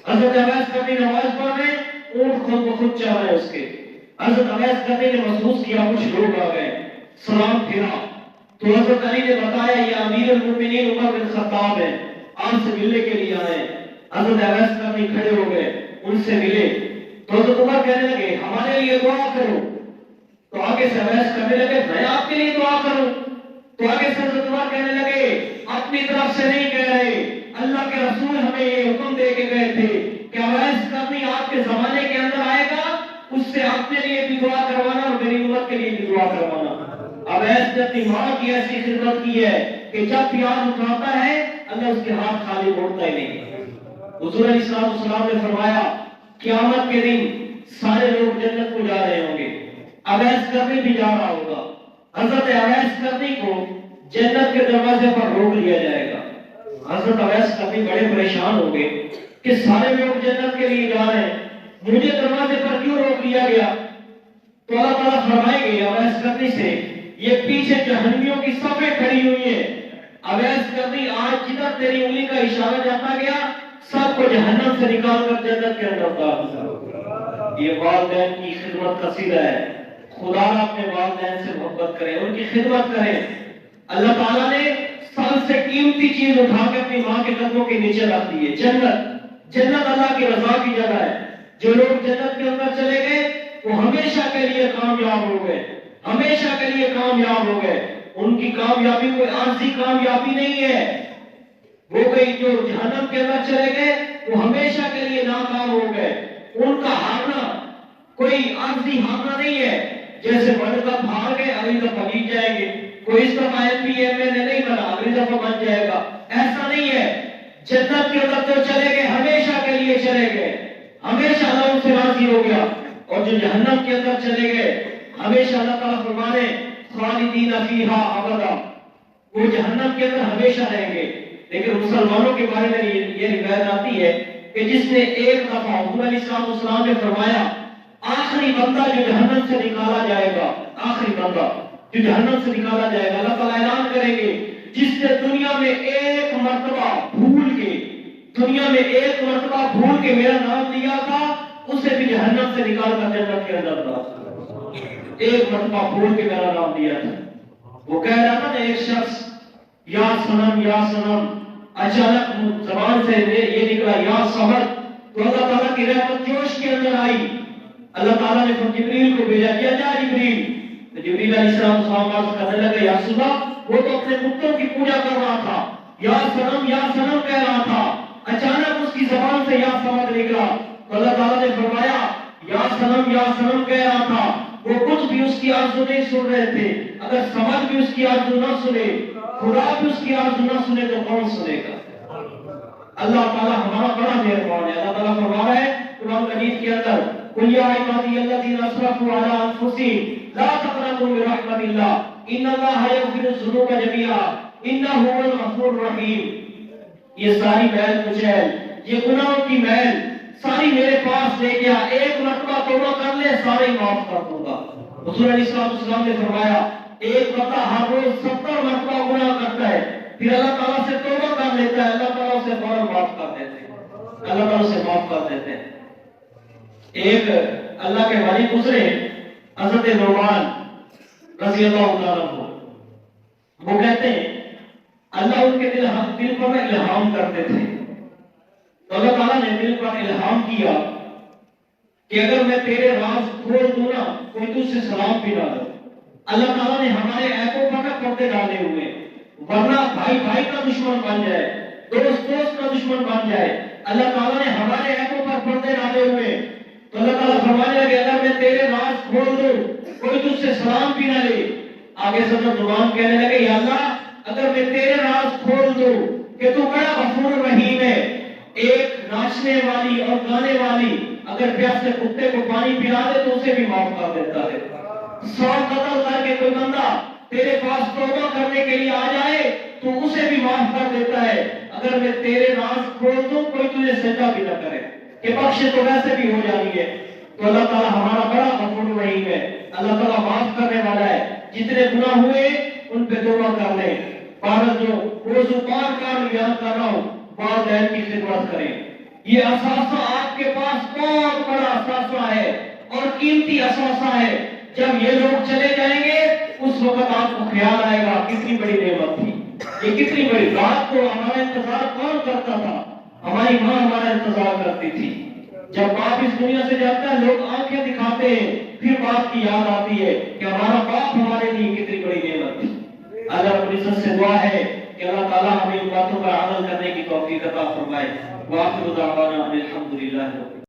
حضرت اویس کرنی نماز پڑھ رہے، اونٹ خود بخود چل رہے اس کے۔ حضرت اویس کرنی نے محسوس کیا کچھ لوگ آ گئے، سلام پھیرا تو حضرت علی نے بتایا یہ امیر المومنین عمر بن خطاب ہے، آپ سے ملنے کے لیے آئے۔ حضرت اویس کرنی کھڑے ہو گئے، ان سے ملے تو حضرت عمر کہنے لگے ہمارے لیے دعا کرو، تو آگے سے اویس کرنے لگے میں آپ کے لیے دعا کروں، تو آگے سے حضرت عمر کہنے لگے اپنی طرف سے نہیں کہہ رہے، اللہ کے رسول ہمیں یہ حکم دے کے گئے تھے کہ اویس کرنی آپ کے زمانے کے اندر آئے گا، اس سے اپنے لیے بھی دعا کروانا اور میری امت کے لیے بھی دعا کروانا۔ اویس نے اپنی ماں کی ایسی خدمت کی ہے کہ جب پیاز اٹھاتا ہے اللہ اس کے ہاتھ خالی موڑتا ہی نہیں۔ حضور علیہ السلام نے فرمایا قیامت کے دن سارے لوگ جنت کو جا رہے ہوں گے، اویس کرنی بھی جا رہا ہوگا۔ حضرت اویس کرنی کو جنت کے دروازے پر روک لیا جائے گا۔ حضرت اویس کرنی بڑے پریشان ہو گئے کہ سارے لوگ جنت کے لیے جا رہے ہیں، مجھے دروازے پر کیوں روک لیا گیا؟ تو اللہ تعالیٰ فرمائیں گے اویس کرنی سے یہ پیچھے جہنمیوں کی صفیں کھڑی ہوئی ہیں، اویس کرنی آج جدھر تیری انگلی کا اشارہ جاتا گیا سب کو جہنم سے نکال کر جنت کے اندر اتار۔ یہ والدین کی خدمت کا سیدھا ہے، خدا اپنے والدین سے محبت کریں، ان کی خدمت کریں۔ اللہ تعالیٰ نے سب سے قیمتی چیز اٹھا کے اپنی ماں کے قدموں کے نیچے رکھ دی ہے، جنت۔ جنت اللہ کی رضا کی جگہ ہے۔ جو لوگ جنت کے اندر چلے گئے وہ ہمیشہ کے لیے کامیاب ہو گئے، ہمیشہ کے لیے کامیاب ہو گئے۔ ان کی کامیابی کوئی عارضی کامیابی نہیں ہے، وہ گئی جو جہنم کے اندر چلے گئے وہ ہمیشہ کے لیے ناکام ہو گئے۔ ان کا ہارنا کوئی عارضی ہارنا نہیں ہے، جیسے ورلڈ کپ ہار گئے اگلی دفعہ جیت جائیں گے، کوئی اس دفعہ ایم نہیں بنا اگلی دفعہ بن جائے گا، ایسا نہیں ہے۔ جنت کے اندر جو چلے گئے ہمیشہ کے لیے چلے گئے، ہمیشہ اللہ ان سے راضی ہو گیا، اور جو جہنم کے اندر چلے گئے ہمیشہ اللہ تعالیٰ فرمانے خالدین فیہا ابدا، وہ جہنم کے اندر ہمیشہ رہیں گے۔ لیکن مسلمانوں کے بارے میں یہ روایت آتی ہے کہ جس نے ایک دفعہ حضور علیہ السلام نے فرمایا آخری بندہ جو جہنم سے نکالا جائے گا، آخری بندہ جو جہنم سے نکالا جائے گا، اللہ تعالیٰ اعلان کریں گے جس نے دنیا میں ایک مرتبہ بھول کے میرا نام لیا تھا اسے بھی جہنم سے نکال کر جنت کے اندر تھا۔ ایک مرتبہ بھول کے میرا نام لیا تھا، وہ کہہ رہا تھا نا ایک شخص یا سنم، اچانک زبان سے یہ نکلا یا صبر، تو اللہ تعالیٰ کی رحمت جوش کے اندر آئی، اللہ تعالیٰ نے جبریل کو بھیجا کیا جا جبریل، تو جبریل علیہ السلام کہنے لگے یا صبح وہ تو اپنے بتوں کی پوجا کر رہا تھا، یا سنم کہہ رہا تھا، اچانک اس کی زبان سے یا صبر نکلا، تو اللہ تعالیٰ نے فرمایا یا سنم کہہ رہا تھا، وہ کچھ بھی اس کی آرزو نہیں سن رہے تھے، اگر سمجھ بھی اس کی آرزو نہ سنے، خدا بھی اس کی آرزو نہ سنے تو کون سنے گا؟ اللہ تعالیٰ ہمارا بڑا مہربان ہے۔ اللہ تعالیٰ فرما رہا ہے قرآن مجید کے اندر قل یا عبادی الذین اسرفوا علی انفسہم لا تقنطوا من رحمت اللہ ان اللہ یغفر الذنوب جميعا انہ هو الغفور الرحیم۔ یہ ساری میل کچیل، یہ گناہوں کی میل ساری میرے پاس لے گیا، ایک مرتبہ توبہ کر لے سارے معاف کر دوں گا۔ رسول علیہ السلام نے فرمایا ایک بندہ ہر روز 70 مرتبہ گناہ کرتا ہے، پھر اللہ تعالیٰ سے توبہ کر لیتا ہے، اللہ تعالیٰ اسے فوراً معاف کر دیتے ہیں، اللہ تعالیٰ اسے معاف کر دیتے ہیں۔ ایک اللہ کے ولی گزرے حضرت نعمان رضی اللہ تعالیٰ عنہ، وہ کہتے ہیں اللہ ان کے دل پر الہام کرتے تھے، تو اللہ تعالیٰ نے دل پر الہام کیا کہ اگر میں تیرے راز کھول دوں نا کوئی تجھ سے سلام بھی نہ دو۔ اللہ تعالیٰ نے ہمارے عیبوں پر نہ پردے ڈالے ہوئے، ورنہ بھائی کا دشمن بن جائے، دوست کا دشمن بن جائے، اللہ تعالیٰ نے ہمارے عیبوں پر پردے ڈالے ہوئے، تو اللہ تعالیٰ فرمانے لگے اگر میں تیرے راز کھول دوں کوئی تجھ سے سلام بھی نہ لے۔ آگے صدر زبان کہنے لگے یا اللہ اگر میں تیرے راز کھول دوں کہ تو بڑا غفور رحیم ہے، ایک ناچنے والی اور گانے والی اگر پیاسے کتے کو پانی پلا دے تو اسے بھی معاف کر دیتا ہے، 100 قتل کر کے کوئی بندہ تیرے پاس توبہ کرنے کے لیے آ جائے تو اسے بھی معاف کر دیتا ہے، اگر میں تیرے راز کھول دوں کوئی تجھے سجدہ بھی نہ کرے کہ بخش تو ویسے بھی ہو جانی ہے۔ تو اللہ تعالیٰ ہمارا بڑا غفور رحیم ہے، اللہ تعالیٰ معاف کرنے والا ہے، جتنے گناہ ہوئے ان پہ توبہ کر لیں، بارہ جو روزو بار بیان کر رہا ہوں والدین کی خدمت کریں، یہ اثاثہ آپ کے پاس بہت بڑا اثاثہ ہے اور قیمتی اثاثہ ہے، جب یہ لوگ چلے جائیں گے اس وقت آپ کو خیال آئے گا کتنی بڑی نعمت تھی، یہ کتنی بڑی رات کو ہمارا انتظار کون کرتا تھا؟ ہماری ماں ہمارا انتظار کرتی تھی، جب باپ اس دنیا سے جاتا ہے لوگ آنکھیں دکھاتے ہیں، پھر باپ کی یاد آتی ہے کہ ہمارا باپ ہمارے لیے کتنی بڑی نعمت تھی۔ اللہ رب العزت سے دعا ہے کہ اللہ تعالیٰ ہمیں ان باتوں پر عمل کرنے کی توفیق عطا فرمائے۔ وآخر دعوانا الحمدللہ۔